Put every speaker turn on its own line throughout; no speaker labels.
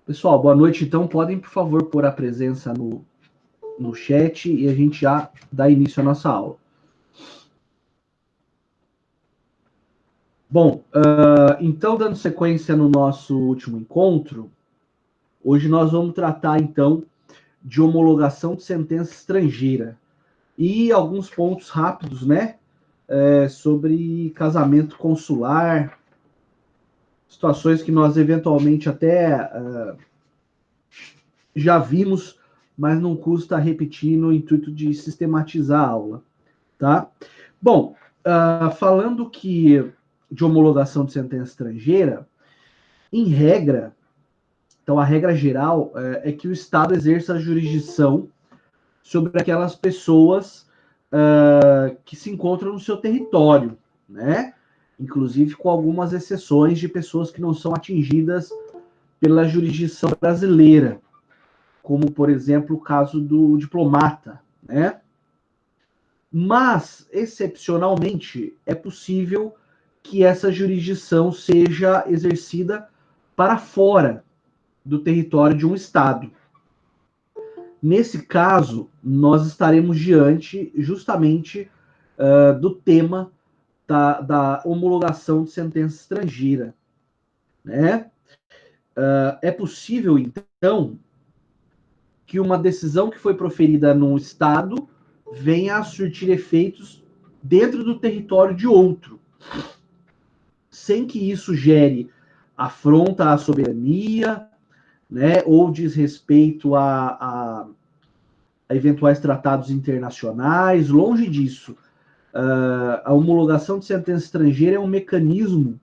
Pessoal, boa noite. Então, podem, por favor, pôr a presença no chat e a gente já dá início à nossa aula. Bom, então, dando sequência no nosso último encontro, hoje nós vamos tratar, então, de homologação de sentença estrangeira e alguns pontos rápidos, né, sobre casamento consular, situações que nós eventualmente até já vimos, mas não custa repetir no intuito de sistematizar a aula, tá? Bom, falando de homologação de sentença estrangeira, em regra, então a regra geral é que o Estado exerça a jurisdição sobre aquelas pessoas que se encontram no seu território, né? Inclusive com algumas exceções de pessoas que não são atingidas pela jurisdição brasileira, como, por exemplo, o caso do diplomata, né? Mas, excepcionalmente, é possível que essa jurisdição seja exercida para fora do território de um Estado. Nesse caso, nós estaremos diante justamente do tema da homologação de sentença estrangeira, né? É possível, então, que uma decisão que foi proferida num Estado venha a surtir efeitos dentro do território de outro, sem que isso gere afronta à soberania, né, ou desrespeito a eventuais tratados internacionais. Longe disso. A homologação de sentença estrangeira é um mecanismo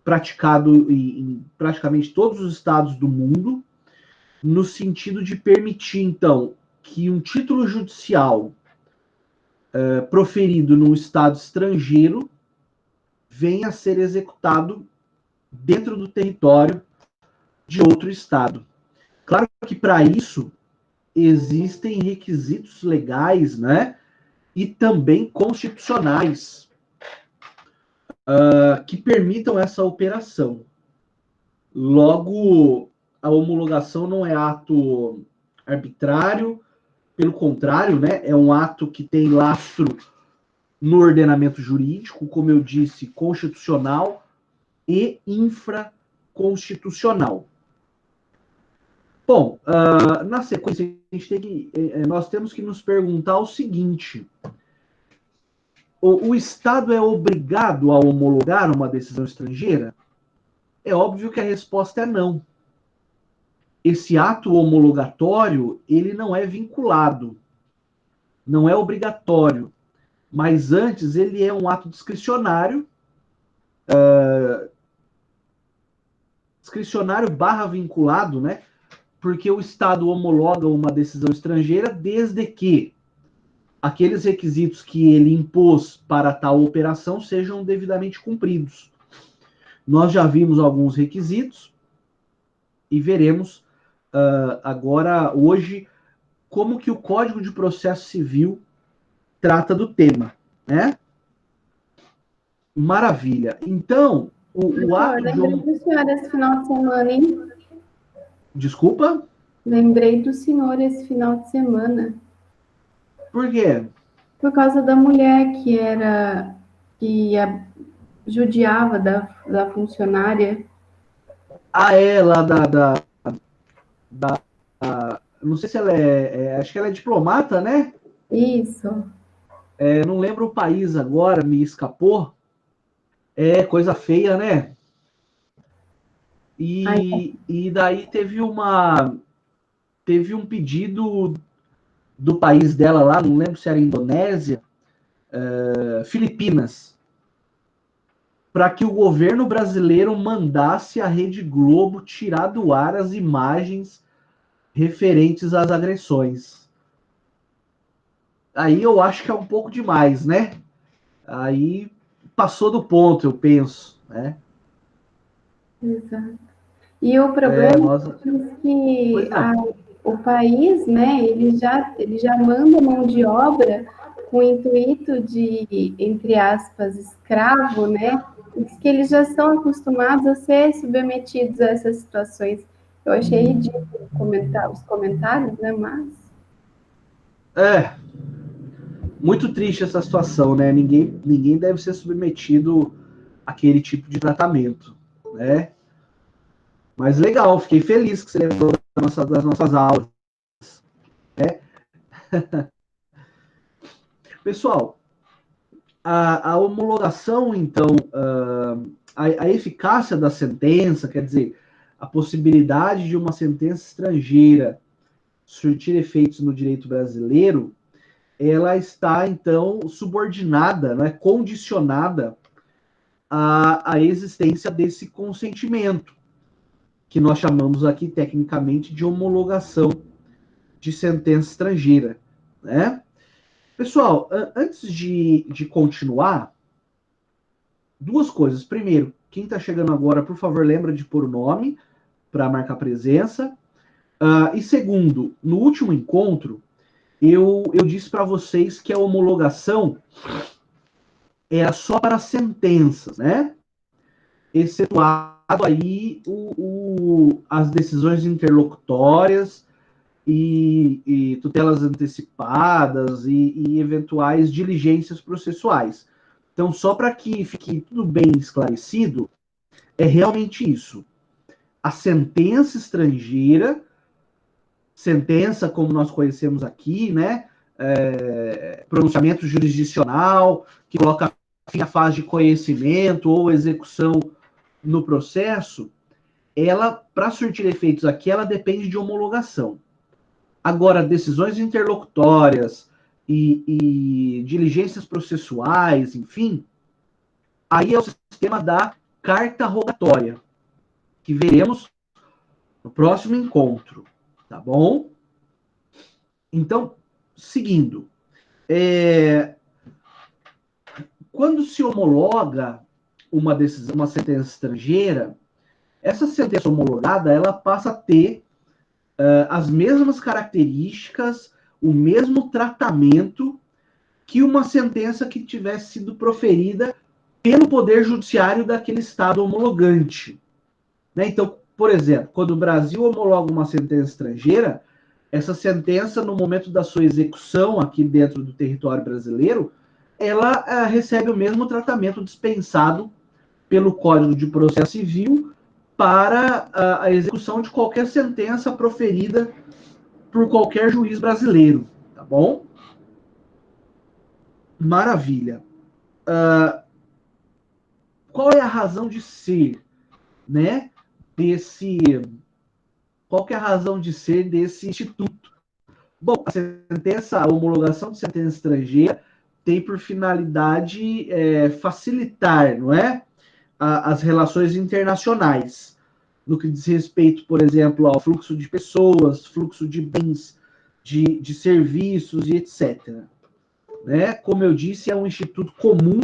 praticado em praticamente todos os estados do mundo, no sentido de permitir, então, que um título judicial proferido num estado estrangeiro venha a ser executado dentro do território de outro estado. Claro que para isso existem requisitos legais, né, e também constitucionais que permitam essa operação. Logo, a homologação não é ato arbitrário, pelo contrário, né, é um ato que tem lastro no ordenamento jurídico, como eu disse, constitucional e infraconstitucional. Bom, na sequência, nós temos que nos perguntar o seguinte: o Estado é obrigado a homologar uma decisão estrangeira? É óbvio que a resposta é não. Esse ato homologatório, ele não é vinculado, não é obrigatório, mas antes ele é um ato discricionário, discricionário barra vinculado, né? Porque o Estado homologa uma decisão estrangeira desde que aqueles requisitos que ele impôs para tal operação sejam devidamente cumpridos. Nós já vimos alguns requisitos e veremos agora, hoje, como que o Código de Processo Civil trata do tema, né? Maravilha. Então, o ato de...
Lembrei do senhor esse final de semana, hein?
Desculpa?
Lembrei do senhor esse final de semana.
Por quê?
Por causa da mulher que judiava da funcionária.
Lá não sei se ela acho que ela é diplomata, né?
Isso.
Não lembro o país agora, me escapou. É coisa feia, né? E daí teve um pedido do país dela lá, não lembro se era Indonésia, Filipinas, para que o governo brasileiro mandasse a Rede Globo tirar do ar as imagens referentes às agressões. Aí eu acho que é um pouco demais, né? Aí passou do ponto, eu penso, né?
Exato. E o problema é que o país, né, ele já manda mão de obra com o intuito de, entre aspas, escravo, né, que eles já estão acostumados a ser submetidos a essas situações. Eu achei ridículo os comentários, né? Mas...
Muito triste essa situação, né? Ninguém deve ser submetido àquele tipo de tratamento, né? Mas legal, fiquei feliz que você lembrou das nossas aulas, né? Pessoal, a homologação, então, a eficácia da sentença, quer dizer, a possibilidade de uma sentença estrangeira surtir efeitos no direito brasileiro, ela está, então, subordinada, né, condicionada à existência desse consentimento, que nós chamamos aqui, tecnicamente, de homologação de sentença estrangeira, né? Pessoal, antes de continuar, duas coisas. Primeiro, quem está chegando agora, por favor, lembra de pôr o nome para marcar presença. E segundo, no último encontro, eu disse para vocês que a homologação é só para sentenças, né? Excetuado aí as decisões interlocutórias e tutelas antecipadas e eventuais diligências processuais. Então, só para que fique tudo bem esclarecido, é realmente isso. A sentença estrangeira, sentença como nós conhecemos aqui, né? Pronunciamento jurisdicional, que coloca fim à fase de conhecimento ou execução no processo, ela, para surtir efeitos aqui, ela depende de homologação. Agora, decisões interlocutórias e diligências processuais, enfim, aí é o sistema da carta rogatória, que veremos no próximo encontro, tá bom? Então, seguindo, quando se homologa uma decisão, uma sentença estrangeira, essa sentença homologada, ela passa a ter as mesmas características, o mesmo tratamento que uma sentença que tivesse sido proferida pelo Poder Judiciário daquele Estado homologante. Né? Então, por exemplo, quando o Brasil homologa uma sentença estrangeira, essa sentença, no momento da sua execução aqui dentro do território brasileiro, ela recebe o mesmo tratamento dispensado pelo Código de Processo Civil para a execução de qualquer sentença proferida por qualquer juiz brasileiro, tá bom? Maravilha. Qual é a razão de ser, né, qual que é a razão de ser desse instituto? Bom, a homologação de sentença estrangeira tem por finalidade facilitar, não é, as relações internacionais, no que diz respeito, por exemplo, ao fluxo de pessoas, fluxo de bens, de serviços e etc. Né? Como eu disse, é um instituto comum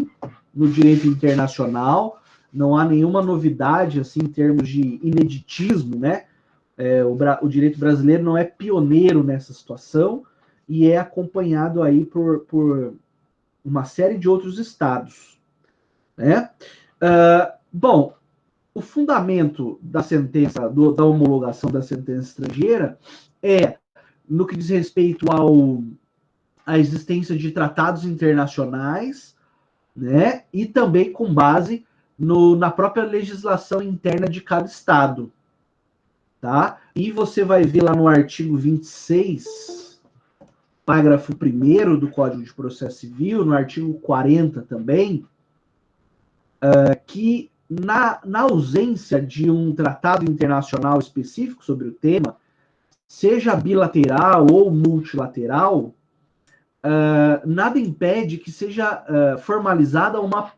no direito internacional, não há nenhuma novidade assim em termos de ineditismo, né? O direito brasileiro não é pioneiro nessa situação e é acompanhado aí por uma série de outros estados, né? Bom, o fundamento da sentença, da homologação da sentença estrangeira é no que diz respeito à existência de tratados internacionais, né? E também com base na própria legislação interna de cada estado, tá? E você vai ver lá no artigo 26, parágrafo 1º do Código de Processo Civil, no artigo 40 também, que na ausência de um tratado internacional específico sobre o tema, seja bilateral ou multilateral, nada impede que seja formalizada uma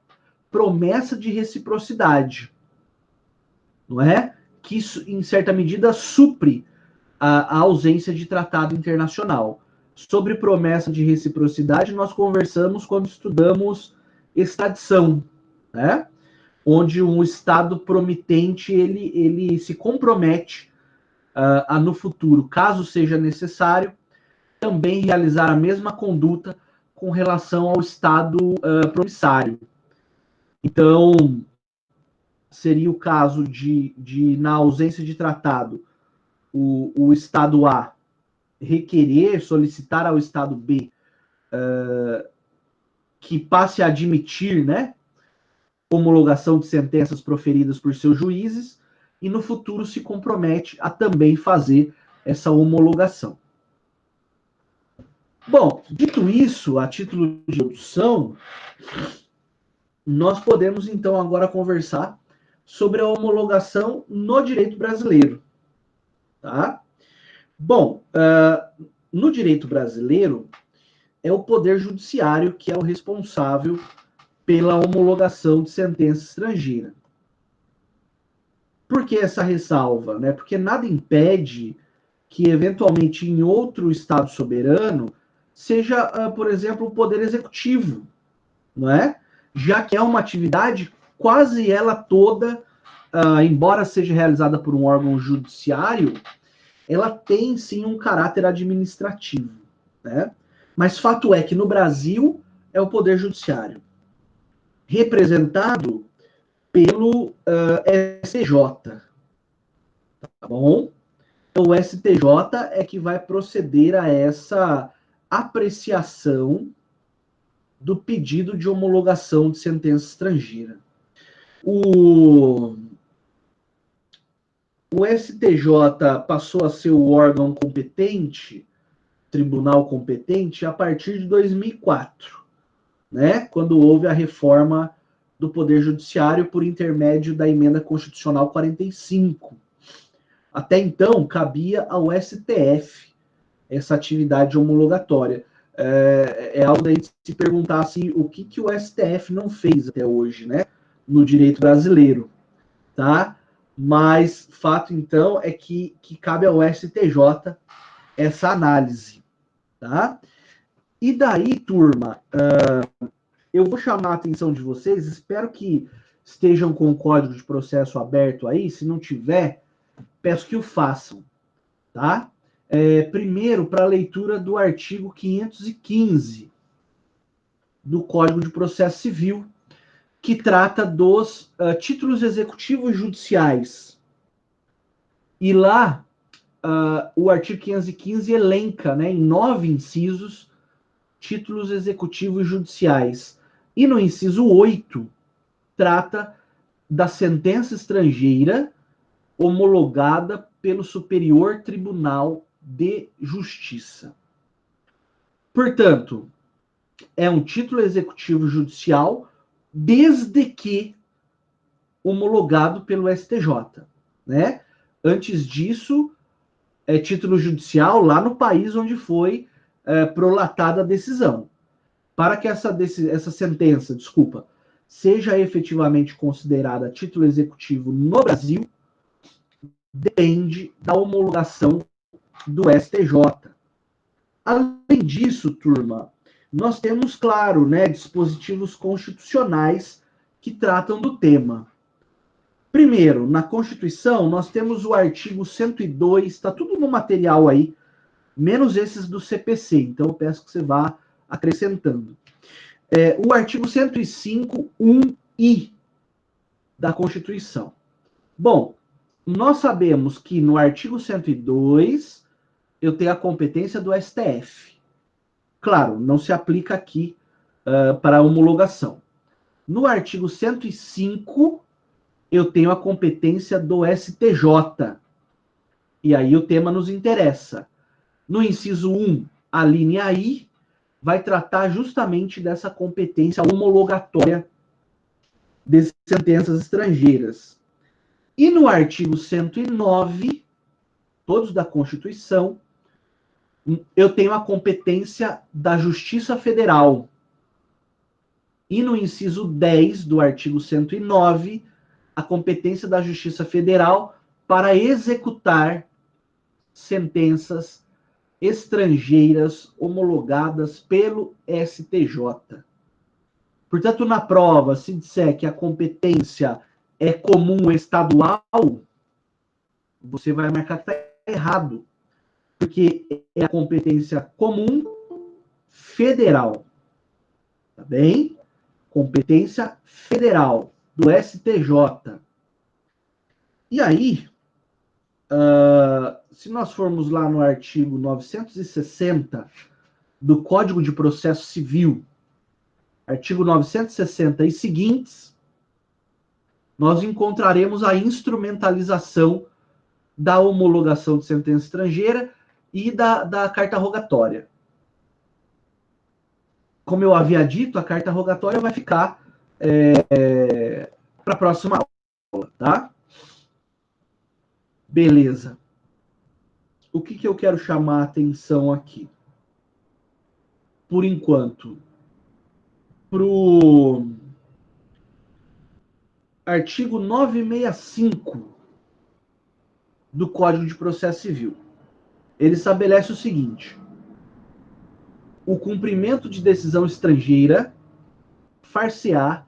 promessa de reciprocidade, não é? Que isso, em certa medida, supre a ausência de tratado internacional. Sobre promessa de reciprocidade, nós conversamos quando estudamos extradição, né? Onde um Estado promitente ele se compromete a no futuro, caso seja necessário, também realizar a mesma conduta com relação ao Estado promissário. Então, seria o caso de na ausência de tratado, o Estado A requerer, solicitar ao Estado B que passe a admitir, né, homologação de sentenças proferidas por seus juízes, e no futuro se compromete a também fazer essa homologação. Bom, dito isso, a título de introdução, nós podemos então agora conversar sobre a homologação no direito brasileiro. Tá? Bom, no direito brasileiro, é o Poder Judiciário que é o responsável pela homologação de sentença estrangeira. Por que essa ressalva? Né? Porque nada impede que, eventualmente, em outro Estado soberano, seja, por exemplo, o Poder Executivo, não é? Já que é uma atividade quase ela toda, embora seja realizada por um órgão judiciário, ela tem sim um caráter administrativo, né? Mas fato é que no Brasil é o Poder Judiciário, representado pelo STJ, tá bom? Então, o STJ é que vai proceder a essa apreciação do pedido de homologação de sentença estrangeira. O STJ passou a ser o órgão competente, tribunal competente, a partir de 2004, né? Quando houve a reforma do Poder Judiciário por intermédio da Emenda Constitucional 45. Até então, cabia ao STF essa atividade homologatória. É algo daí de se perguntar assim, o que o STF não fez até hoje, né, no direito brasileiro, tá? Mas fato, então, é que cabe ao STJ essa análise, tá? E daí, turma, eu vou chamar a atenção de vocês, espero que estejam com o código de processo aberto aí, se não tiver, peço que o façam, tá? Primeiro, para a leitura do artigo 515 do Código de Processo Civil, que trata dos títulos executivos judiciais. E lá, o artigo 515 elenca, né, em 9 incisos, títulos executivos judiciais. E no inciso 8, trata da sentença estrangeira homologada pelo Superior Tribunal de Justiça. Portanto, é um título executivo judicial desde que homologado pelo STJ, né? Antes disso, é título judicial lá no país onde foi prolatada a decisão. Para que essa sentença, seja efetivamente considerada título executivo no Brasil, depende da homologação do STJ. Além disso, turma, nós temos, claro, né, dispositivos constitucionais que tratam do tema. Primeiro, na Constituição, nós temos o artigo 102, está tudo no material aí, menos esses do CPC, então eu peço que você vá acrescentando. O artigo 105, 1I da Constituição. Bom, nós sabemos que no artigo 102 eu tenho a competência do STF. Claro, não se aplica aqui para a homologação. No artigo 105, eu tenho a competência do STJ. E aí o tema nos interessa. No inciso 1, a linha I vai tratar justamente dessa competência homologatória de sentenças estrangeiras. E no artigo 109, todos da Constituição, eu tenho a competência da Justiça Federal. E no inciso 10 do artigo 109, a competência da Justiça Federal para executar sentenças estrangeiras homologadas pelo STJ. Portanto, na prova, se disser que a competência é comum estadual, você vai marcar que está errado, porque é a competência comum federal. Tá bem? Competência federal do STJ. E aí, se nós formos lá no artigo 960 do Código de Processo Civil, artigo 960 e seguintes, nós encontraremos a instrumentalização da homologação de sentença estrangeira e da carta rogatória. Como eu havia dito, a carta rogatória vai ficar para a próxima aula, tá? Beleza. O que eu quero chamar a atenção aqui? Por enquanto, para o artigo 965 do Código de Processo Civil. Ele estabelece o seguinte: o cumprimento de decisão estrangeira far-se-á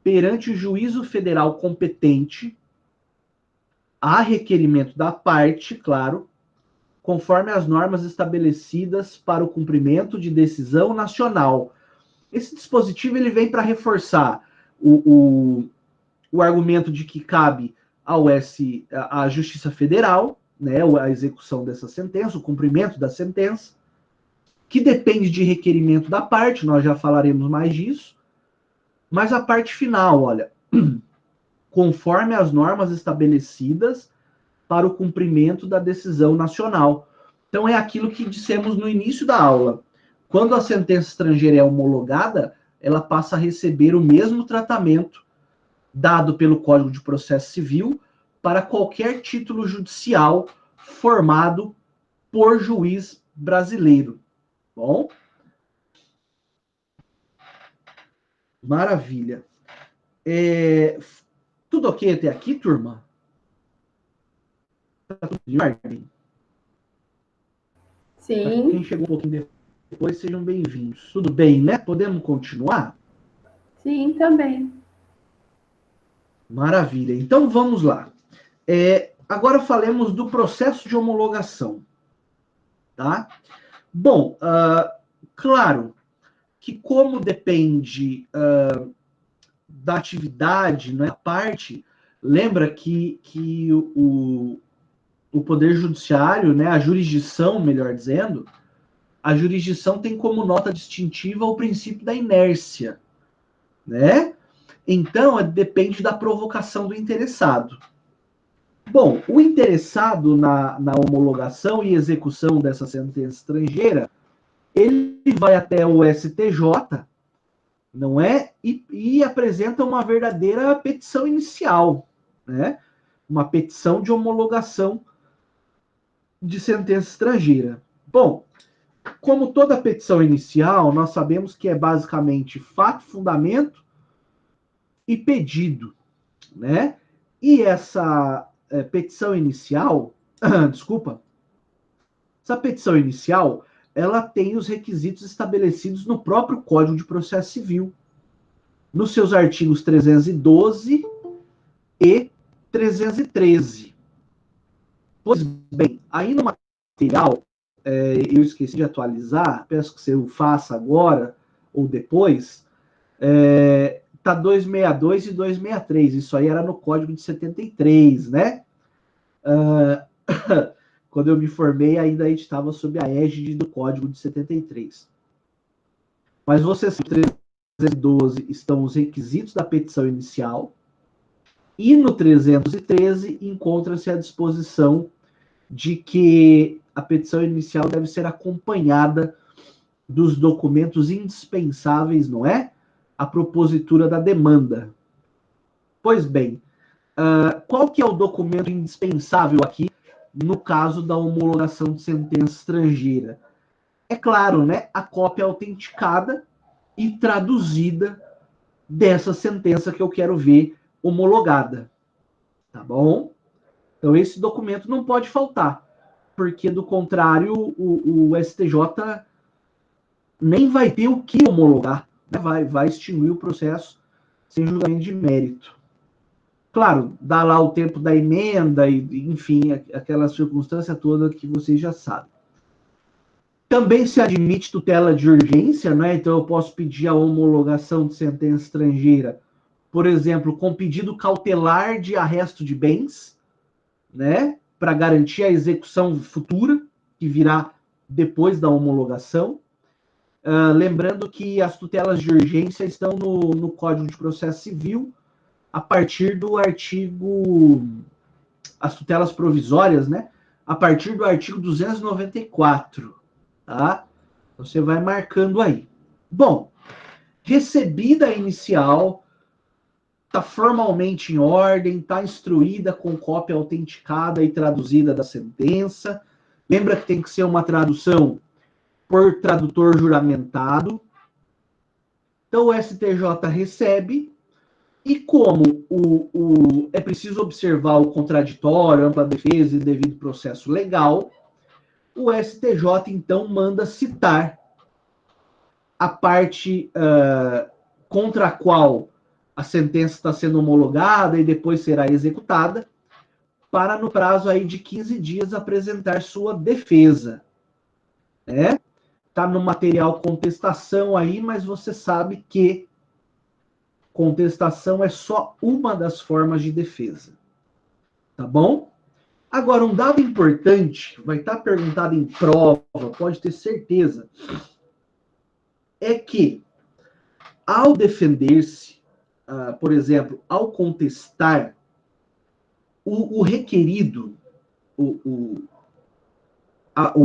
perante o juízo federal competente, a requerimento da parte, claro, conforme as normas estabelecidas para o cumprimento de decisão nacional. Esse dispositivo ele vem para reforçar o argumento de que cabe à Justiça Federal, né, a execução dessa sentença, o cumprimento da sentença, que depende de requerimento da parte, nós já falaremos mais disso, mas a parte final, olha, conforme as normas estabelecidas para o cumprimento da decisão nacional. Então é aquilo que dissemos no início da aula. Quando a sentença estrangeira é homologada, ela passa a receber o mesmo tratamento dado pelo Código de Processo Civil para qualquer título judicial formado por juiz brasileiro. Bom? Maravilha. Tudo ok até aqui, turma? Tá tudo de ordem?
Sim.
Quem chegou um pouquinho depois, sejam bem-vindos. Tudo bem, né? Podemos continuar?
Sim, também.
Maravilha. Então, vamos lá. Agora falemos do processo de homologação. Tá? Bom, claro que como depende da atividade, né, a parte, lembra que o Poder Judiciário, né, a jurisdição, melhor dizendo, a jurisdição tem como nota distintiva o princípio da inércia, né? Então, depende da provocação do interessado. Bom, o interessado na homologação e execução dessa sentença estrangeira, ele vai até o STJ, não é? E apresenta uma verdadeira petição inicial, né? Uma petição de homologação de sentença estrangeira. Bom, como toda petição inicial, nós sabemos que é basicamente fato, fundamento e pedido, né? E essa petição inicial, desculpa, essa petição inicial, ela tem os requisitos estabelecidos no próprio Código de Processo Civil, nos seus artigos 312 e 313. Pois bem, aí no material, eu esqueci de atualizar, peço que você o faça agora ou depois, tá 262 e 263, isso aí era no Código de 73, né? Quando eu me formei, ainda a gente estava sob a égide do Código de 73. Mas vocês, 312, estão os requisitos da petição inicial, e no 313 encontra-se a disposição de que a petição inicial deve ser acompanhada dos documentos indispensáveis, não é? A propositura da demanda. Pois bem, qual que é o documento indispensável aqui no caso da homologação de sentença estrangeira? É claro, né? A cópia autenticada e traduzida dessa sentença que eu quero ver homologada. Tá bom? Então, esse documento não pode faltar, porque, do contrário, o STJ nem vai ter o que homologar, né? Vai extinguir o processo sem julgamento de mérito. Claro, dá lá o tempo da emenda, e, enfim, aquela circunstância toda que vocês já sabem. Também se admite tutela de urgência, né? Então eu posso pedir a homologação de sentença estrangeira, por exemplo, com pedido cautelar de arresto de bens, né? para garantir a execução futura, que virá depois da homologação. Lembrando que as tutelas de urgência estão no Código de Processo Civil, a partir do artigo... As tutelas provisórias, né? A partir do artigo 294, tá? Você vai marcando aí. Bom, recebida a inicial, está formalmente em ordem, está instruída com cópia autenticada e traduzida da sentença. Lembra que tem que ser uma tradução por tradutor juramentado. Então, o STJ recebe, e como é preciso observar o contraditório, ampla defesa e devido processo legal, o STJ, então, manda citar a parte contra a qual a sentença está sendo homologada e depois será executada, para, no prazo aí de 15 dias, apresentar sua defesa. Está no material contestação aí, mas você sabe que contestação é só uma das formas de defesa. Tá bom? Agora, um dado importante, vai estar perguntado em prova, pode ter certeza, é que, ao defender-se, por exemplo, ao contestar, o requerido, o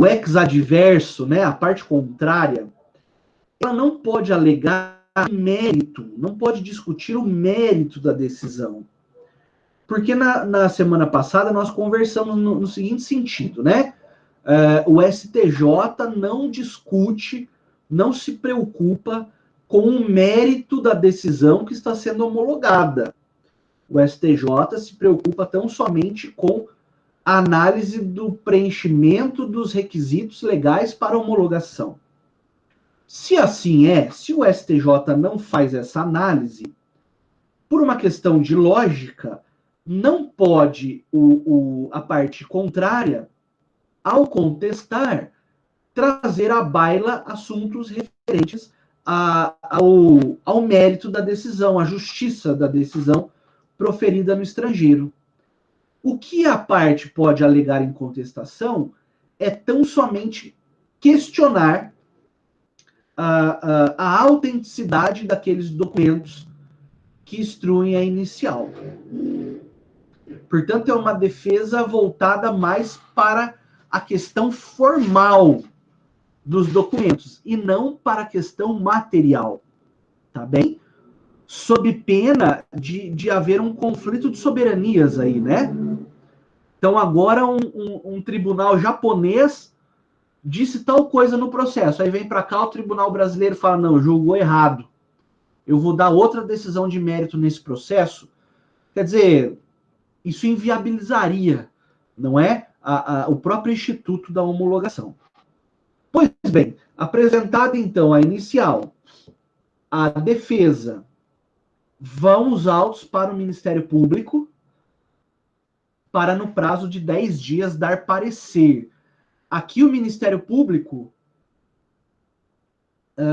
ex-adverso, né, a parte contrária, ela não pode alegar mérito, não pode discutir o mérito da decisão. Porque na semana passada nós conversamos no seguinte sentido, né? O STJ não discute, não se preocupa com o mérito da decisão que está sendo homologada. O STJ se preocupa tão somente com a análise do preenchimento dos requisitos legais para homologação. Se assim é, se o STJ não faz essa análise, por uma questão de lógica, não pode a parte contrária, ao contestar, trazer à baila assuntos referentes ao mérito da decisão, à justiça da decisão proferida no estrangeiro. O que a parte pode alegar em contestação é tão somente questionar a autenticidade daqueles documentos que instruem a inicial. Portanto, é uma defesa voltada mais para a questão formal dos documentos e não para a questão material, tá bem? Sob pena de haver um conflito de soberanias aí, né? Então, agora um tribunal japonês disse tal coisa no processo, aí vem para cá o tribunal brasileiro e fala, não, julgou errado, eu vou dar outra decisão de mérito nesse processo. Quer dizer, isso inviabilizaria, não é, o próprio instituto da homologação. Pois bem, apresentada então a inicial, a defesa, vão os autos para o Ministério Público para, no prazo de 10 dias, dar parecer. Aqui o Ministério Público,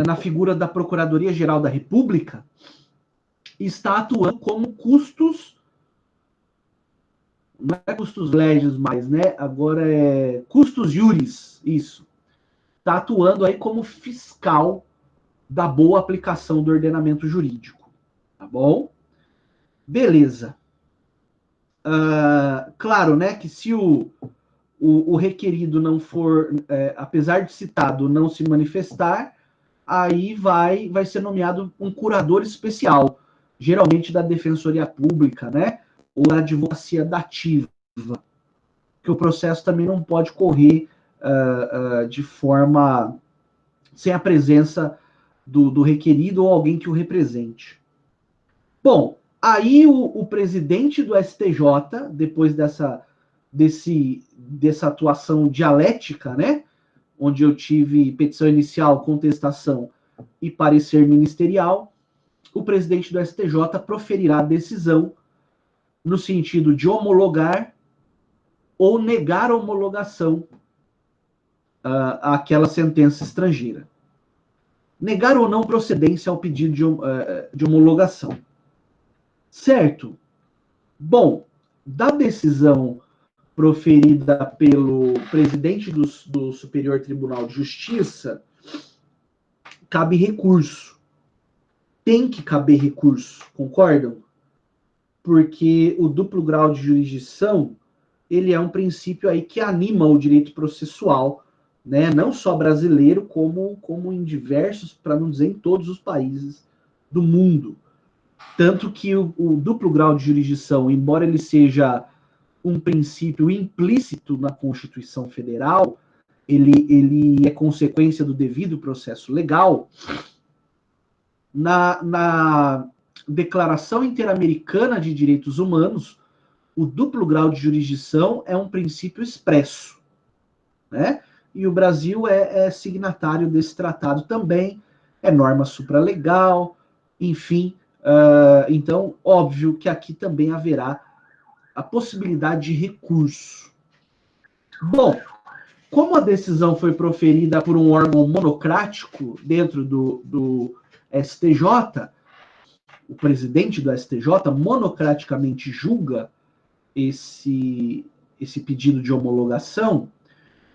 na figura da Procuradoria-Geral da República, está atuando como custos, não é custos legis mais, né? Agora é custos iuris, isso. Está atuando aí como fiscal da boa aplicação do ordenamento jurídico. Tá bom? Beleza. Claro, né, que se o requerido não for, apesar de citado, não se manifestar, aí vai ser nomeado um curador especial, geralmente da Defensoria Pública, né, ou da Advocacia Dativa, que o processo também não pode correr de forma sem a presença do requerido ou alguém que o represente. Bom, aí o presidente do STJ, depois dessa atuação dialética, né, onde eu tive petição inicial, contestação e parecer ministerial, o presidente do STJ proferirá a decisão no sentido de homologar ou negar a homologação àquela sentença estrangeira. Negar ou não procedência ao pedido de homologação. Certo? Bom, da decisão proferida pelo presidente do Superior Tribunal de Justiça, cabe recurso. Tem que caber recurso, concordam? Porque o duplo grau de jurisdição, ele é um princípio aí que anima o direito processual, né? Não só brasileiro, como em diversos, para não dizer em todos os países do mundo. Tanto que o duplo grau de jurisdição, embora ele seja um princípio implícito na Constituição Federal, ele é consequência do devido processo legal. Na Declaração Interamericana de Direitos Humanos, o duplo grau de jurisdição é um princípio expresso, né? E o Brasil é signatário desse tratado também, é norma supralegal, enfim. Então, óbvio que aqui também haverá a possibilidade de recurso. Bom, como a decisão foi proferida por um órgão monocrático dentro do STJ, o presidente do STJ monocraticamente julga esse pedido de homologação,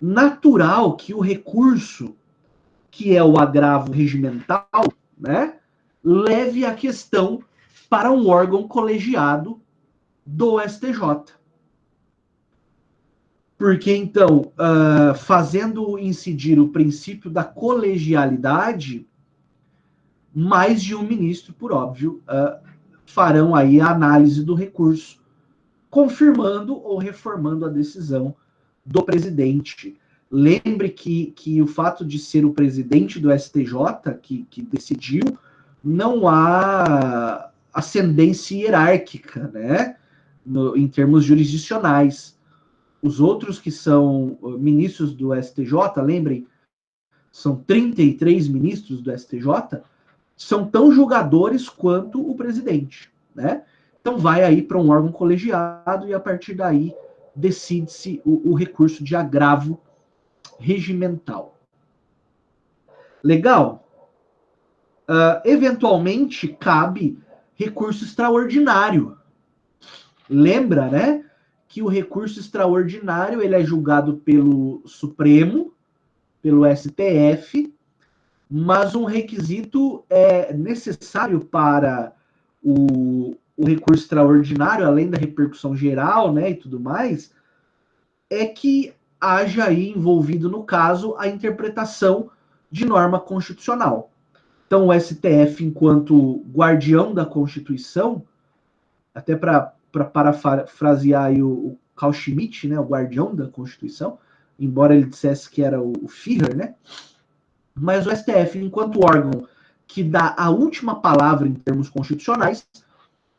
natural que o recurso, que é o agravo regimental, né, leve a questão para um órgão colegiado do STJ. Porque, então, fazendo incidir o princípio da colegialidade, mais de um ministro, por óbvio, farão aí a análise do recurso, confirmando ou reformando a decisão do presidente. Lembre que o fato de ser o presidente do STJ que decidiu, não há ascendência hierárquica, né, em termos jurisdicionais. Os outros que são ministros do STJ, lembrem, são 33 ministros do STJ, são tão julgadores quanto o presidente, né? Então vai aí para um órgão colegiado e a partir daí decide-se o recurso de agravo regimental. Legal? Eventualmente cabe recurso extraordinário. Lembra, né? Que o recurso extraordinário ele é julgado pelo Supremo, pelo STF, mas um requisito necessário para o recurso extraordinário, além da repercussão geral, né, e tudo mais, é que haja aí envolvido no caso a interpretação de norma constitucional. Então o STF, enquanto guardião da Constituição, até para parafrasear aí o Carl Schmitt, né, o guardião da Constituição, embora ele dissesse que era o Führer, né? Mas o STF, enquanto órgão que dá a última palavra em termos constitucionais,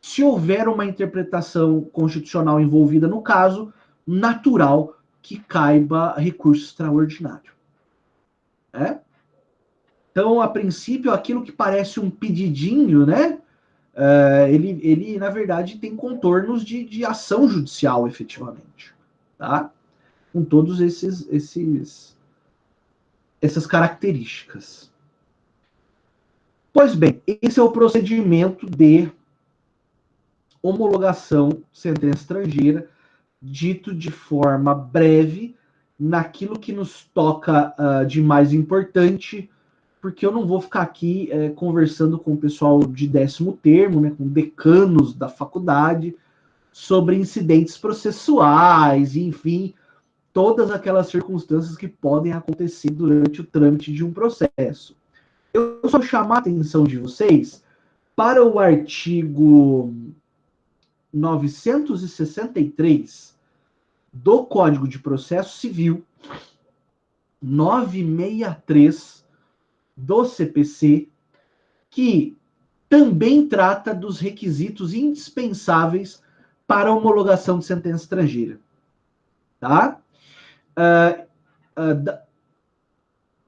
se houver uma interpretação constitucional envolvida no caso, natural que caiba recurso extraordinário. Então, a princípio, aquilo que parece um pedidinho, né? Ele, na verdade, tem contornos de ação judicial, efetivamente. Tá? Com todos essas características. Pois bem, esse é o procedimento de homologação de sentença estrangeira, dito de forma breve, naquilo que nos toca de mais importante, porque eu não vou ficar aqui conversando com o pessoal de 10º termo, né, com decanos da faculdade, sobre incidentes processuais, enfim, todas aquelas circunstâncias que podem acontecer durante o trâmite de um processo. Eu só chamar a atenção de vocês para o artigo 963 do Código de Processo Civil, 963 do CPC, que também trata dos requisitos indispensáveis para a homologação de sentença estrangeira. Tá?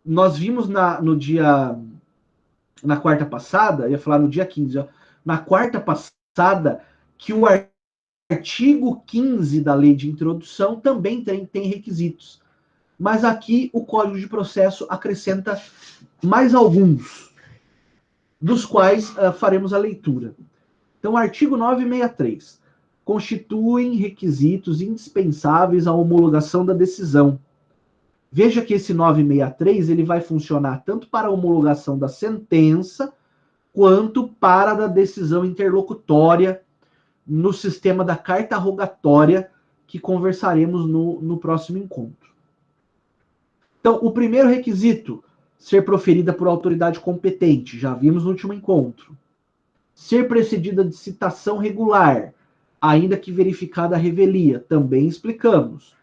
Nós vimos na quarta passada, ia falar no dia 15, ó, na quarta passada, que o artigo 15 da lei de introdução também tem requisitos. Mas aqui o Código de Processo acrescenta mais alguns, dos quais faremos a leitura. Então, artigo 963. constituem requisitos indispensáveis à homologação da decisão. Veja que esse 963 ele vai funcionar tanto para a homologação da sentença, quanto para a da decisão interlocutória no sistema da carta rogatória, que conversaremos no próximo encontro. Então, o primeiro requisito, ser proferida por autoridade competente, já vimos no último encontro. Ser precedida de citação regular, ainda que verificada a revelia, também explicamos.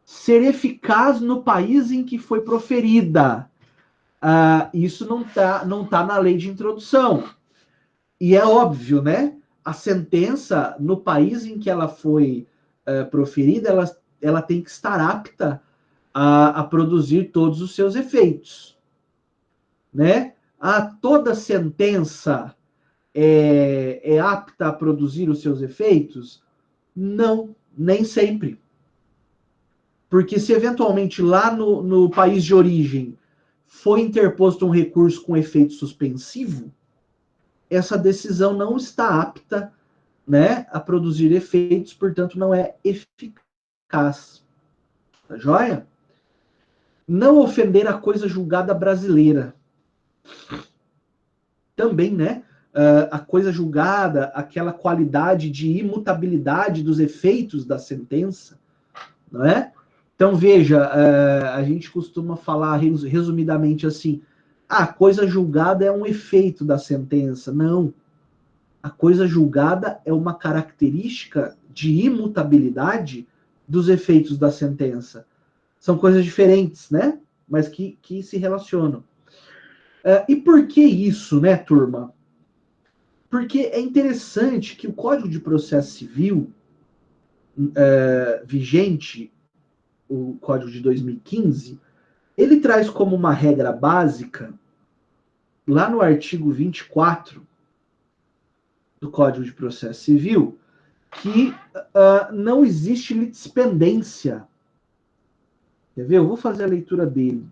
Ser eficaz no país em que foi proferida. Isso não tá na lei de introdução. E é óbvio, né? A sentença, no país em que ela foi proferida, ela tem que estar apta a produzir todos os seus efeitos. Né? Toda sentença é apta a produzir os seus efeitos? Não, nem sempre. Porque se eventualmente lá no país de origem foi interposto um recurso com efeito suspensivo, essa decisão não está apta, né, a produzir efeitos, portanto não é eficaz. Tá joia? Não ofender a coisa julgada brasileira. Também, né? A coisa julgada, aquela qualidade de imutabilidade dos efeitos da sentença, não é? Então, veja, a gente costuma falar resumidamente assim, a coisa julgada é um efeito da sentença. Não. A coisa julgada é uma característica de imutabilidade dos efeitos da sentença. São coisas diferentes, né? Mas que se relacionam. E por que isso, né, turma? Porque é interessante que o Código de Processo Civil vigente, o Código de 2015, ele traz como uma regra básica, lá no artigo 24 do Código de Processo Civil, que não existe litispendência. Quer ver? Eu vou fazer a leitura dele.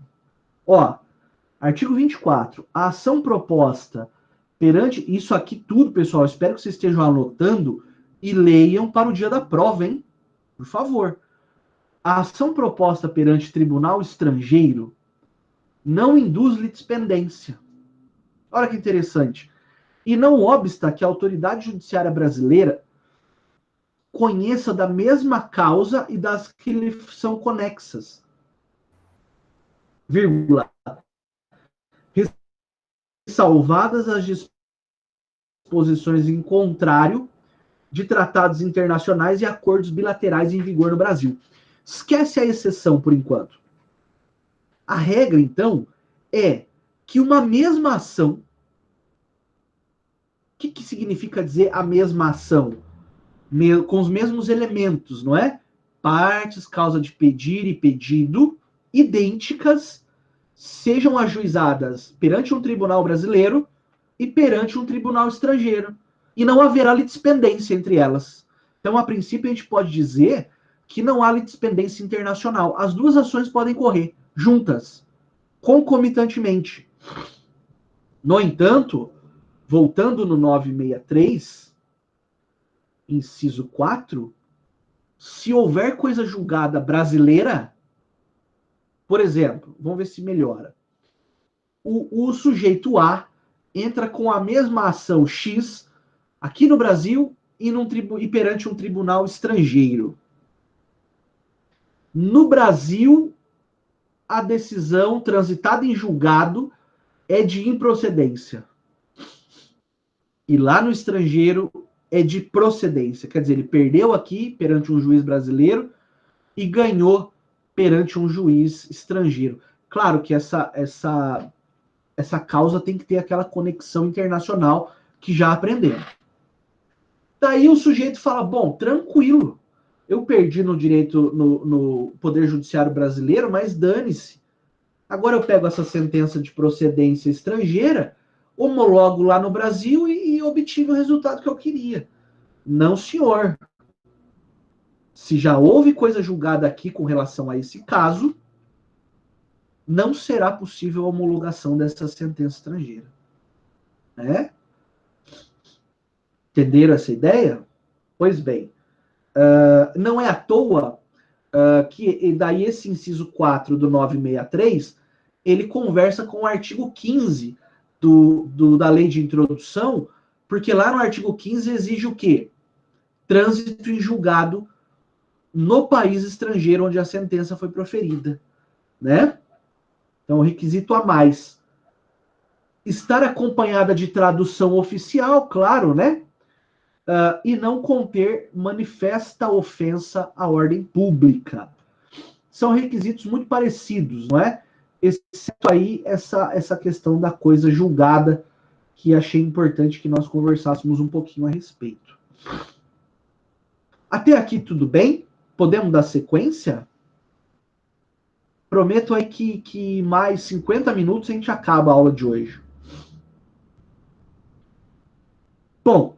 Ó, artigo 24. A ação proposta perante... Isso aqui tudo, pessoal, espero que vocês estejam anotando e leiam para o dia da prova, hein? Por favor. A ação proposta perante tribunal estrangeiro não induz litispendência. Olha que interessante. E não obsta que a autoridade judiciária brasileira conheça da mesma causa e das que lhe são conexas. Vírgula. Ressalvadas as disposições em contrário de tratados internacionais e acordos bilaterais em vigor no Brasil. Esquece a exceção por enquanto. A regra, então, é que uma mesma ação... O que significa dizer a mesma ação? Com os mesmos elementos, não é? Partes, causa de pedir e pedido, idênticas, sejam ajuizadas perante um tribunal brasileiro e perante um tribunal estrangeiro. E não haverá litispendência entre elas. Então, a princípio, a gente pode dizer que não há litispendência internacional. As duas ações podem correr juntas, concomitantemente. No entanto, voltando no 963, inciso 4, se houver coisa julgada brasileira, por exemplo, vamos ver se melhora. O sujeito A entra com a mesma ação X aqui no Brasil e perante um tribunal estrangeiro. No Brasil, a decisão transitada em julgado é de improcedência. E lá no estrangeiro é de procedência. Quer dizer, ele perdeu aqui perante um juiz brasileiro e ganhou perante um juiz estrangeiro. Claro que essa causa tem que ter aquela conexão internacional que já aprendemos. Daí o sujeito fala, bom, tranquilo, eu perdi no direito, no Poder Judiciário brasileiro, mas dane-se. Agora eu pego essa sentença de procedência estrangeira, homologo lá no Brasil e obtive o resultado que eu queria. Não, senhor. Se já houve coisa julgada aqui com relação a esse caso, não será possível a homologação dessa sentença estrangeira. Né? Entenderam essa ideia? Pois bem, não é à toa que daí esse inciso 4 do 963, ele conversa com o artigo 15 da lei de introdução, porque lá no artigo 15 exige o quê? Trânsito em julgado no país estrangeiro onde a sentença foi proferida, né? Então, requisito a mais. Estar acompanhada de tradução oficial, claro, né? E não conter manifesta ofensa à ordem pública. São requisitos muito parecidos, não é? Exceto aí essa questão da coisa julgada, que achei importante que nós conversássemos um pouquinho a respeito. Até aqui tudo bem? Podemos dar sequência? Prometo aí que mais 50 minutos a gente acaba a aula de hoje. Bom,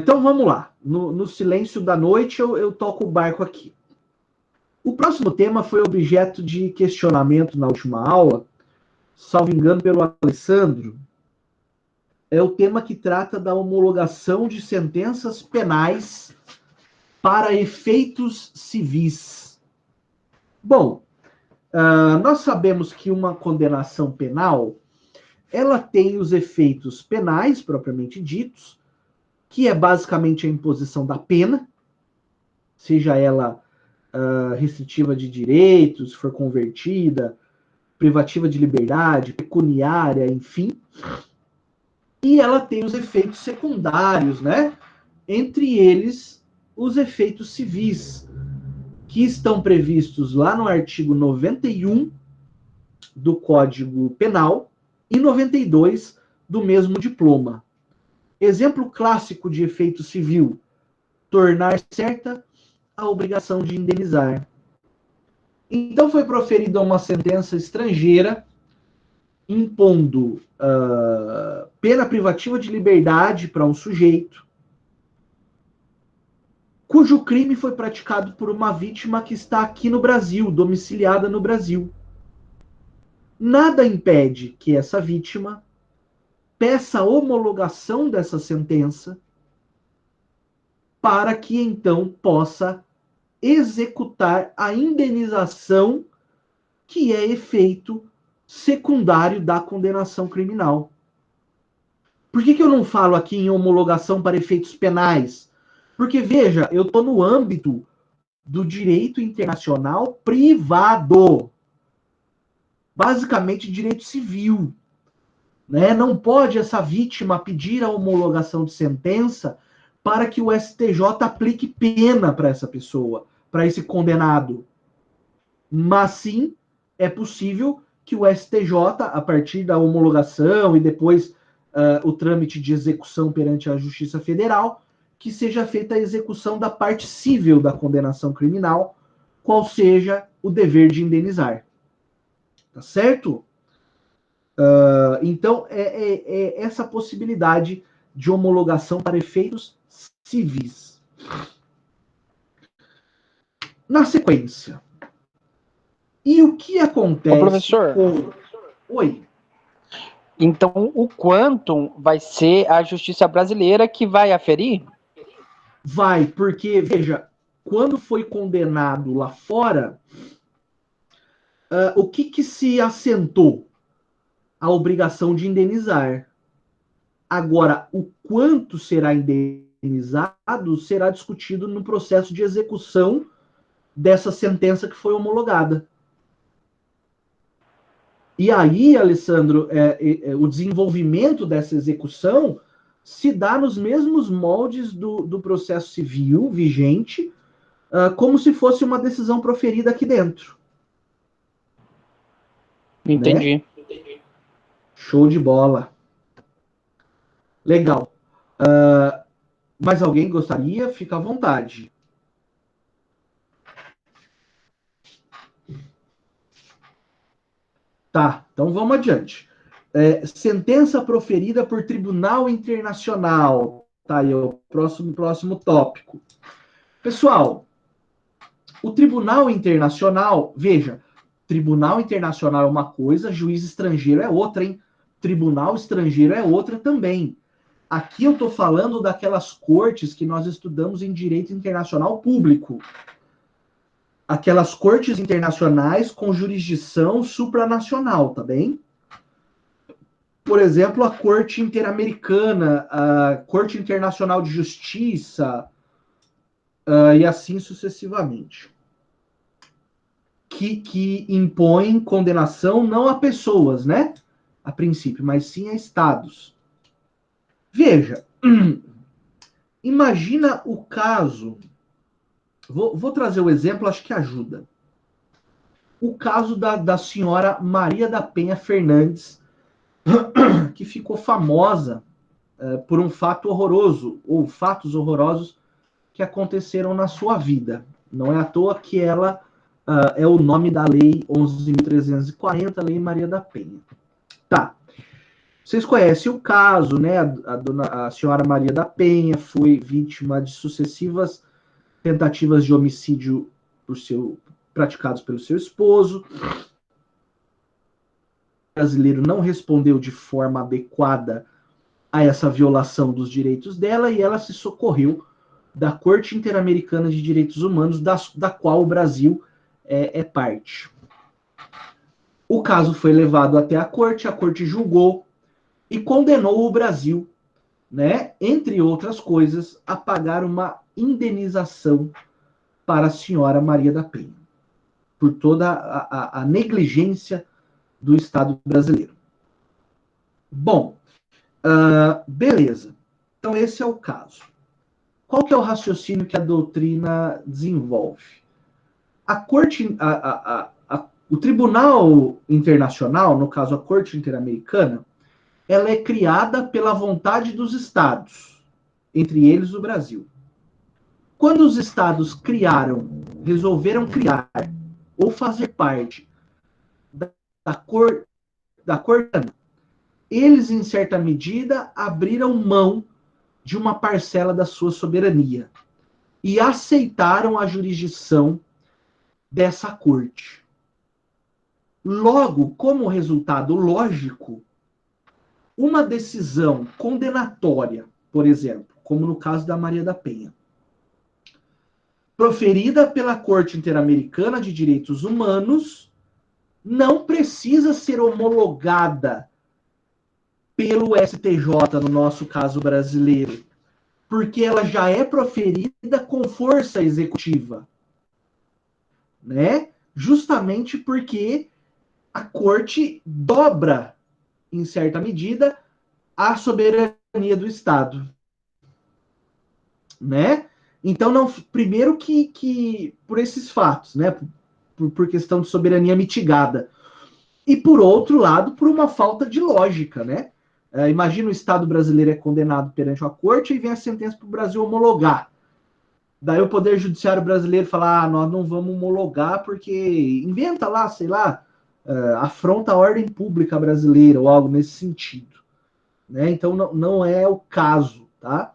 então vamos lá. No silêncio da noite eu toco o barco aqui. O próximo tema foi objeto de questionamento na última aula, salvo engano pelo Alessandro. É o tema que trata da homologação de sentenças penais para efeitos civis. Bom, nós sabemos que uma condenação penal, ela tem os efeitos penais, propriamente ditos, que é basicamente a imposição da pena, seja ela restritiva de direitos, se for convertida, privativa de liberdade, pecuniária, enfim. E ela tem os efeitos secundários, né? Entre eles, os efeitos civis, que estão previstos lá no artigo 91 do Código Penal e 92 do mesmo diploma. Exemplo clássico de efeito civil: tornar certa a obrigação de indenizar. Então foi proferida uma sentença estrangeira impondo pena privativa de liberdade para um sujeito cujo crime foi praticado por uma vítima que está aqui no Brasil, domiciliada no Brasil. Nada impede que essa vítima peça a homologação dessa sentença para que então possa executar a indenização que é efeito secundário da condenação criminal. Por que eu não falo aqui em homologação para efeitos penais? Porque, veja, eu estou no âmbito do direito internacional privado. Basicamente, direito civil. Né? Não pode essa vítima pedir a homologação de sentença para que o STJ aplique pena para essa pessoa, para esse condenado. Mas sim, é possível que o STJ, a partir da homologação e depois o trâmite de execução perante a Justiça Federal, que seja feita a execução da parte cível da condenação criminal, qual seja o dever de indenizar. Tá certo? Então, é essa possibilidade de homologação para efeitos civis. Na sequência, e o que acontece...
Ô, professor?
Oi.
Então, o quantum vai ser a justiça brasileira que vai aferir?
Vai, porque, veja, quando foi condenado lá fora, o que se assentou? A obrigação de indenizar. Agora, o quanto será indenizado será discutido no processo de execução dessa sentença que foi homologada. E aí, Alessandro, o desenvolvimento dessa execução se dá nos mesmos moldes do processo civil vigente, como se fosse uma decisão proferida aqui dentro.
Entendi.
Né? Show de bola. Legal. Mais alguém gostaria? Fica à vontade. Tá, então vamos adiante. Sentença proferida por Tribunal Internacional. Tá aí o próximo tópico. Pessoal, o Tribunal Internacional, veja, Tribunal Internacional é uma coisa, juiz estrangeiro é outra, hein? Tribunal estrangeiro é outra também. Aqui eu estou falando daquelas cortes que nós estudamos em direito internacional público. Aquelas cortes internacionais com jurisdição supranacional, tá bem? Por exemplo, a Corte Interamericana, a Corte Internacional de Justiça, e assim sucessivamente. Que impõem condenação não a pessoas, né? A princípio, mas sim a estados. Veja, imagina o caso. Vou trazer o exemplo, acho que ajuda. O caso da senhora Maria da Penha Fernandes, que ficou famosa por um fato horroroso, ou fatos horrorosos que aconteceram na sua vida. Não é à toa que ela é o nome da Lei 11.340, Lei Maria da Penha. Tá. Vocês conhecem o caso, né? A senhora Maria da Penha foi vítima de sucessivas tentativas de homicídio praticados pelo seu esposo. O brasileiro não respondeu de forma adequada a essa violação dos direitos dela e ela se socorreu da Corte Interamericana de Direitos Humanos, da qual o Brasil é parte. O caso foi levado até a corte julgou e condenou o Brasil, né, entre outras coisas, a pagar uma indenização para a senhora Maria da Penha, por toda a negligência do Estado brasileiro. Bom, beleza. Então esse é o caso. Qual que é o raciocínio que a doutrina desenvolve? O Tribunal Internacional, no caso a Corte Interamericana, ela é criada pela vontade dos estados, entre eles o Brasil. Quando os estados resolveram criar ou fazer parte da Corte, eles, em certa medida, abriram mão de uma parcela da sua soberania e aceitaram a jurisdição dessa corte. Logo, como resultado lógico, uma decisão condenatória, por exemplo, como no caso da Maria da Penha, proferida pela Corte Interamericana de Direitos Humanos, não precisa ser homologada pelo STJ, no nosso caso brasileiro, porque ela já é proferida com força executiva, né? Justamente porque a corte dobra, em certa medida, a soberania do Estado, né? Então, não, primeiro que por esses fatos, né? Por questão de soberania mitigada. E, por outro lado, por uma falta de lógica, né? Imagina o Estado brasileiro é condenado perante a corte e vem a sentença para o Brasil homologar. Daí o Poder Judiciário brasileiro fala, nós não vamos homologar porque inventa lá, sei lá, afronta a ordem pública brasileira ou algo nesse sentido. Né? Então não é o caso, tá?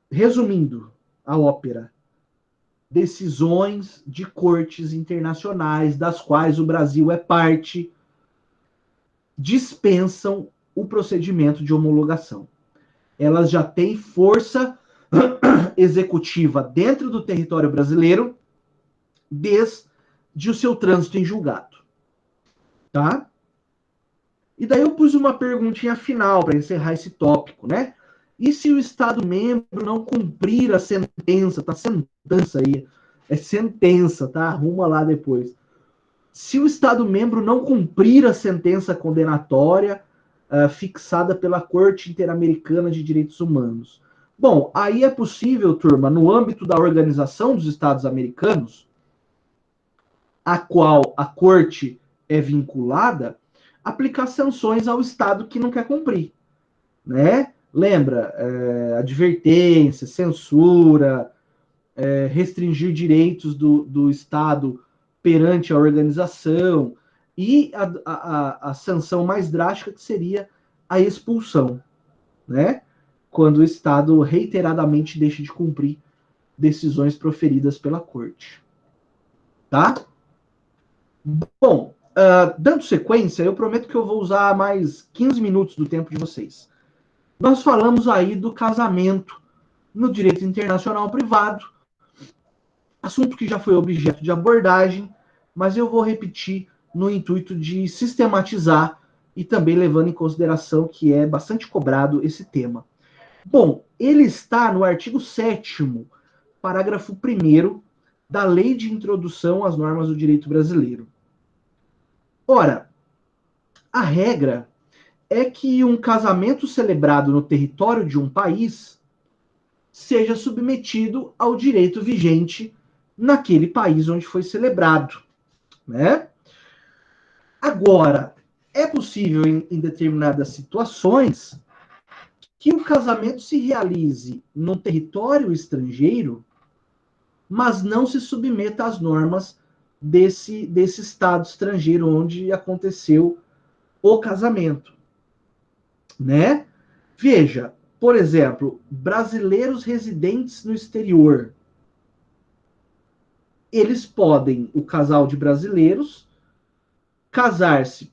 Resumindo a ópera, decisões de cortes internacionais, das quais o Brasil é parte, dispensam o procedimento de homologação. Elas já têm força executiva dentro do território brasileiro desde o seu trânsito em julgado. Tá? E daí eu pus uma perguntinha final para encerrar esse tópico, né? E se o Estado-membro não cumprir a sentença, tá? Sentença aí, é sentença, tá? Arruma lá depois. Se o Estado-membro não cumprir a sentença condenatória fixada pela Corte Interamericana de Direitos Humanos. Bom, aí é possível, turma, no âmbito da Organização dos Estados Americanos, a qual a Corte é vinculada, aplicar sanções ao Estado que não quer cumprir, né? Lembra, advertência, censura, restringir direitos do Estado perante a organização e a sanção mais drástica que seria a expulsão, né? Quando o Estado reiteradamente deixa de cumprir decisões proferidas pela Corte. Tá? Bom, dando sequência, eu prometo que eu vou usar mais 15 minutos do tempo de vocês. Nós falamos aí do casamento no direito internacional privado, assunto que já foi objeto de abordagem, mas eu vou repetir no intuito de sistematizar e também levando em consideração que é bastante cobrado esse tema. Bom, ele está no artigo 7º, parágrafo 1º da Lei de Introdução às Normas do Direito Brasileiro. Ora, a regra é que um casamento celebrado no território de um país seja submetido ao direito vigente naquele país onde foi celebrado, né? Agora, é possível em determinadas situações que o casamento se realize num território estrangeiro, mas não se submeta às normas desse estado estrangeiro onde aconteceu o casamento, né? Veja, por exemplo, brasileiros residentes no exterior, eles podem, o casal de brasileiros, casar-se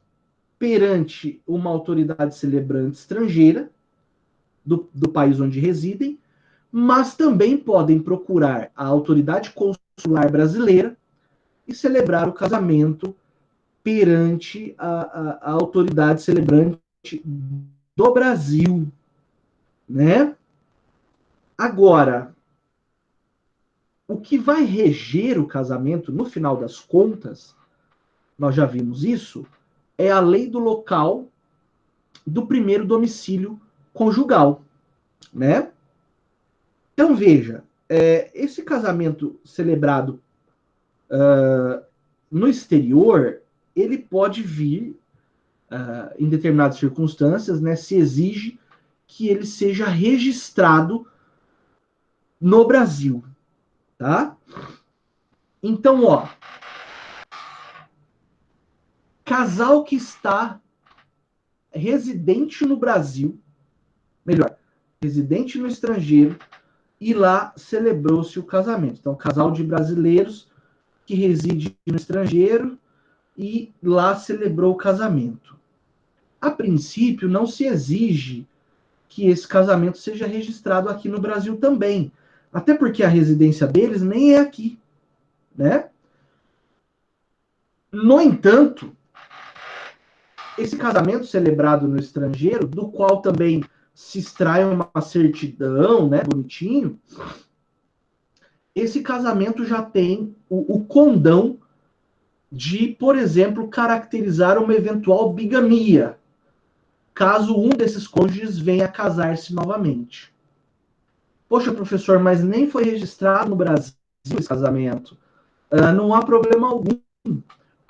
perante uma autoridade celebrante estrangeira do país onde residem, mas também podem procurar a autoridade consular brasileira e celebrar o casamento perante a autoridade celebrante do Brasil, né? Agora, o que vai reger o casamento, no final das contas, nós já vimos isso, é a lei do local do primeiro domicílio conjugal, né? Então, veja, esse casamento celebrado no exterior, ele pode vir, em determinadas circunstâncias, né, se exige que ele seja registrado no Brasil, tá? Então, ó, casal que está residente no Brasil, melhor, residente no estrangeiro, e lá celebrou-se o casamento. Então, casal de brasileiros que reside no estrangeiro e lá celebrou o casamento. A princípio, não se exige que esse casamento seja registrado aqui no Brasil também, até porque a residência deles nem é aqui, né? No entanto, esse casamento celebrado no estrangeiro, do qual também se extrai uma certidão, né, bonitinho, esse casamento já tem o condão de, por exemplo, caracterizar uma eventual bigamia, caso um desses cônjuges venha a casar-se novamente. Poxa, professor, mas nem foi registrado no Brasil esse casamento. Não há problema algum.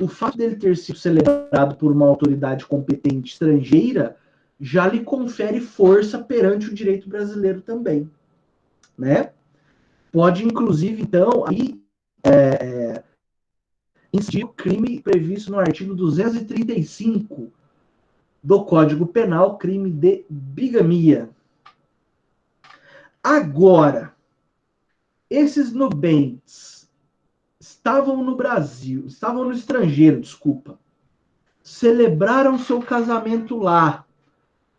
O fato dele ter sido celebrado por uma autoridade competente estrangeira já lhe confere força perante o direito brasileiro também, né? Pode, inclusive, então, aí, incidir o crime previsto no artigo 235 do Código Penal, crime de bigamia. Agora, esses nubentes estavam no Brasil, estavam no estrangeiro, desculpa, celebraram seu casamento lá,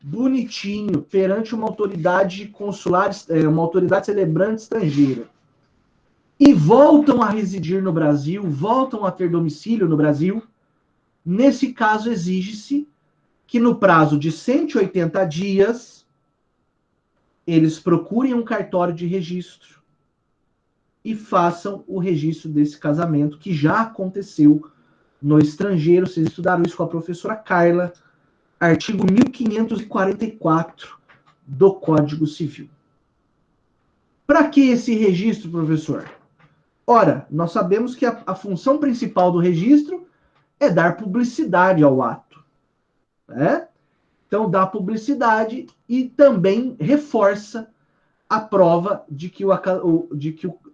bonitinho, perante uma autoridade consular, uma autoridade celebrante estrangeira, e voltam a residir no Brasil, voltam a ter domicílio no Brasil. Nesse caso, exige-se que no prazo de 180 dias eles procurem um cartório de registro e façam o registro desse casamento que já aconteceu no estrangeiro. Vocês estudaram isso com a professora Carla, artigo 1544 do Código Civil. Para que esse registro, professor? Ora, nós sabemos que a função principal do registro é dar publicidade ao ato, né? Então, dá publicidade e também reforça a prova de que eu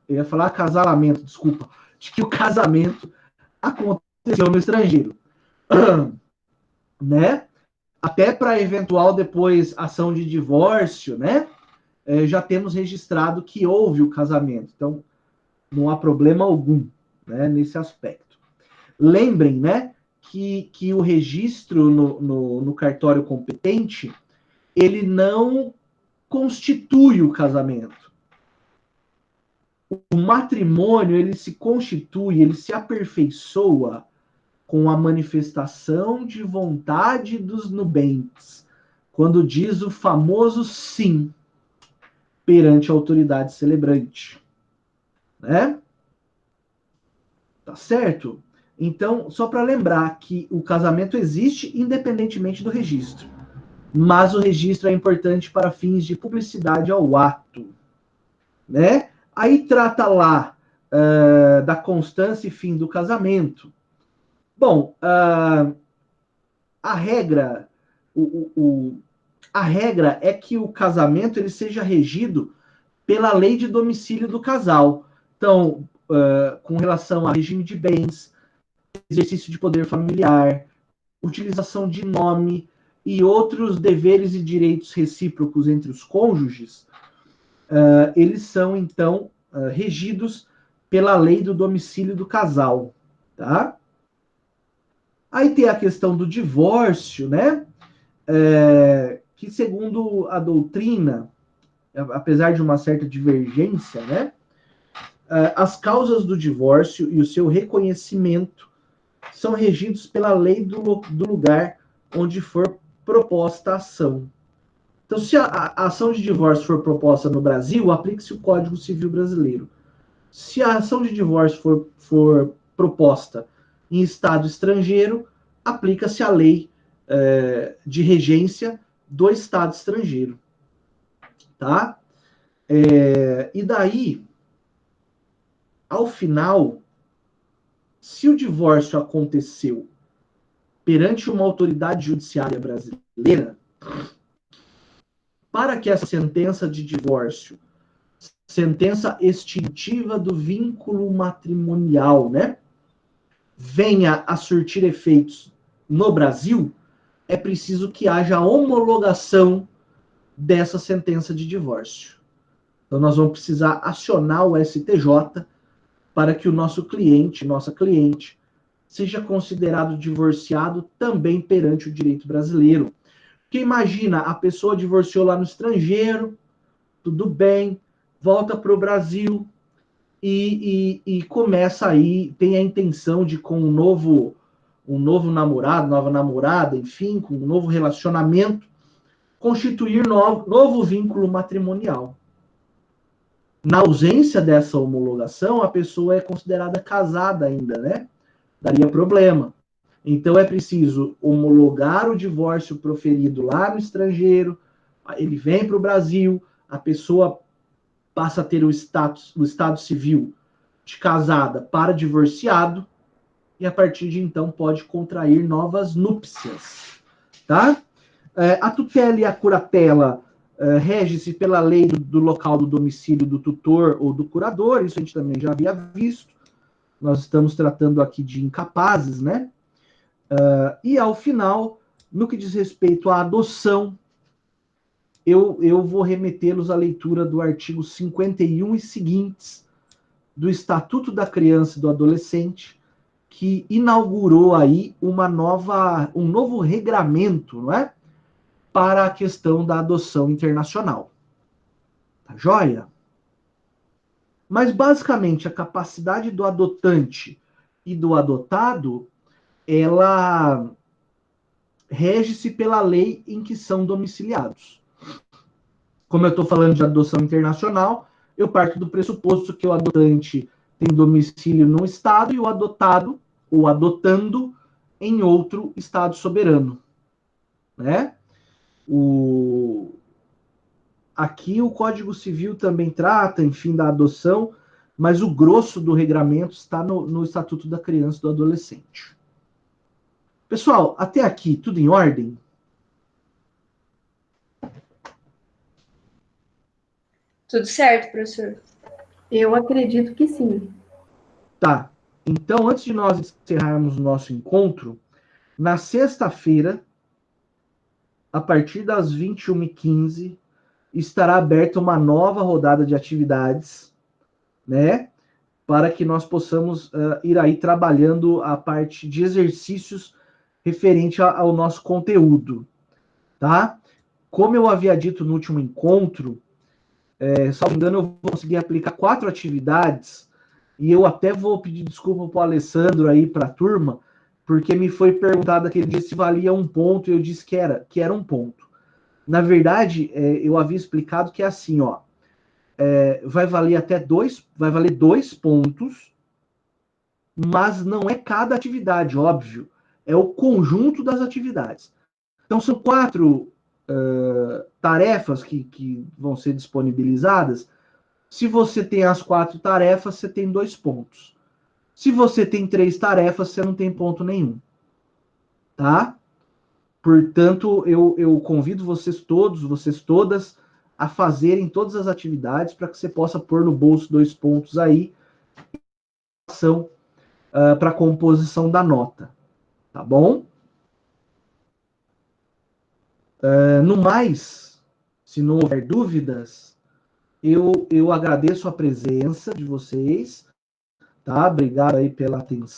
ia falar acasalamento, desculpa, de que o casamento aconteceu no estrangeiro, né? Até para eventual depois ação de divórcio, né? Já temos registrado que houve o casamento. Então, não há problema algum, né, nesse aspecto. Lembrem, né, que o registro no cartório competente, ele não constitui o casamento. O matrimônio, ele se constitui, ele se aperfeiçoa com a manifestação de vontade dos nubentes, quando diz o famoso sim perante a autoridade celebrante, né? Tá certo? Então, só para lembrar que o casamento existe independentemente do registro, mas o registro é importante para fins de publicidade ao ato, né? Aí trata lá da constância e fim do casamento. Bom, a regra, a regra é que o casamento ele seja regido pela lei de domicílio do casal. Então, com relação a regime de bens, exercício de poder familiar, utilização de nome e outros deveres e direitos recíprocos entre os cônjuges, eles são, então, regidos pela lei do domicílio do casal, tá? Aí tem a questão do divórcio, né? Que segundo a doutrina, apesar de uma certa divergência, né? As causas do divórcio e o seu reconhecimento são regidos pela lei do lugar onde for proposta a ação. Então, se a ação de divórcio for proposta no Brasil, aplique-se o Código Civil Brasileiro. Se a ação de divórcio for proposta em estado estrangeiro, aplica-se a lei de regência do estado estrangeiro. Tá? E daí, ao final, se o divórcio aconteceu perante uma autoridade judiciária brasileira, para que essa sentença de divórcio, sentença extintiva do vínculo matrimonial, né, venha a surtir efeitos no Brasil, é preciso que haja homologação dessa sentença de divórcio. Então, nós vamos precisar acionar o STJ para que o nosso cliente, nossa cliente, seja considerado divorciado também perante o direito brasileiro. Porque imagina, a pessoa divorciou lá no estrangeiro, tudo bem, volta para o Brasil e começa aí, tem a intenção de com um novo namorado, nova namorada, enfim, com um novo relacionamento, constituir novo vínculo matrimonial. Na ausência dessa homologação, a pessoa é considerada casada ainda, né? Daria problema. Então, é preciso homologar o divórcio proferido lá no estrangeiro, ele vem para o Brasil, a pessoa passa a ter o estado civil de casada para divorciado, e a partir de então pode contrair novas núpcias. Tá? A tutela e a curatela rege-se pela lei do local do domicílio do tutor ou do curador, isso a gente também já havia visto. Nós estamos tratando aqui de incapazes, né? E ao final, no que diz respeito à adoção, eu vou remetê-los à leitura do artigo 51 e seguintes do Estatuto da Criança e do Adolescente, que inaugurou aí um novo regramento, não é? Para a questão da adoção internacional. Tá joia? Mas, basicamente, a capacidade do adotante e do adotado, ela rege-se pela lei em que são domiciliados. Como eu estou falando de adoção internacional, eu parto do pressuposto que o adotante tem domicílio num estado e o adotado, ou adotando, em outro estado soberano. Né? Aqui o Código Civil também trata, enfim, da adoção, mas o grosso do regramento está no Estatuto da Criança e do Adolescente. Pessoal, até aqui, tudo em ordem?
Tudo certo, professor?
Eu acredito que sim.
Tá. Então, antes de nós encerrarmos o nosso encontro, na sexta-feira, a partir das 21h15, estará aberta uma nova rodada de atividades, né? Para que nós possamos ir aí trabalhando a parte de exercícios referente ao nosso conteúdo, tá? como eu havia dito no último encontro, salvo engano, eu vou conseguir aplicar 4 atividades, e eu até vou pedir desculpa para o Alessandro aí, para a turma, porque me foi perguntado aquele dia se valia 1 ponto, e eu disse que era 1 ponto. Na verdade, eu havia explicado que é assim, ó, vai valer 2 pontos, mas não é cada atividade, óbvio, é o conjunto das atividades. Então, são 4 tarefas que vão ser disponibilizadas. Se você tem as 4 tarefas, você tem 2 pontos. Se você tem 3 tarefas, você não tem ponto nenhum. Tá? Portanto, eu convido vocês todos, vocês todas, a fazerem todas as atividades para que você possa pôr no bolso 2 pontos aí para a composição da nota. Tá bom? No mais, se não houver dúvidas, eu agradeço a presença de vocês, tá? Obrigado aí pela atenção.